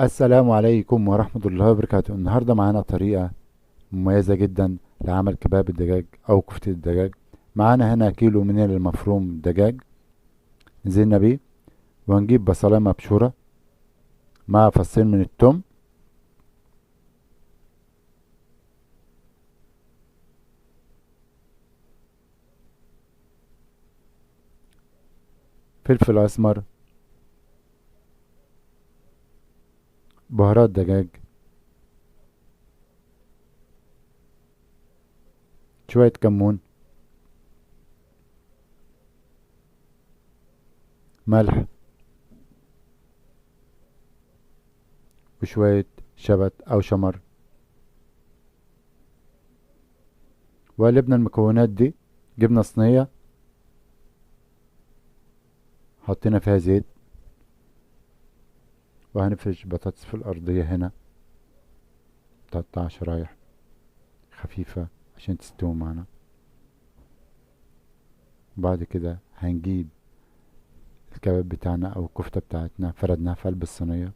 السلام عليكم ورحمة الله وبركاته. النهاردة معانا طريقة مميزة جدا لعمل كباب الدجاج أو كفتة الدجاج. معانا هنا كيلو من المفروم دجاج نزلنا بيه، وهنجيب بصلاية مبشورة مع فصين من التوم، فلفل أسمر، بهارات دجاج، شوية كمون، ملح، وشوية شبت أو شمر. وقلبنا المكونات دي، جبنا صينية حطينا فيها زيت، وهنفرش بطاطس في الأرضية هنا تقطع شرايح خفيفة عشان تستوي معنا. بعد كده هنجيب الكباب بتاعنا او الكفتة بتاعتنا، فردناها في قلب الصينية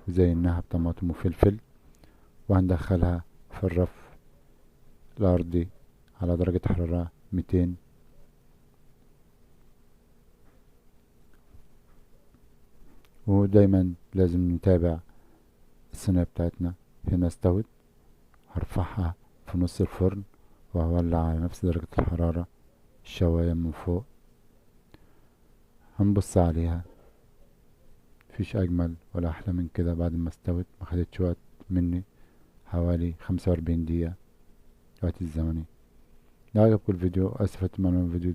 وزيناها بطماطم وفلفل، وهندخلها في الرف الارضي على درجة حرارة 200. ودايما لازم نتابع الصينية بتاعتنا هنا استوت. هرفعها في نص الفرن وهولع على نفس درجة الحرارة الشواية من فوق. هنبص عليها، مفيش اجمل ولا احلى من كده بعد ما استوت. ما خدتش وقت مني، حوالي 45 دقيقة وقت الزمني. لو عجبكم الفيديو، اسف اتمنى الفيديو ده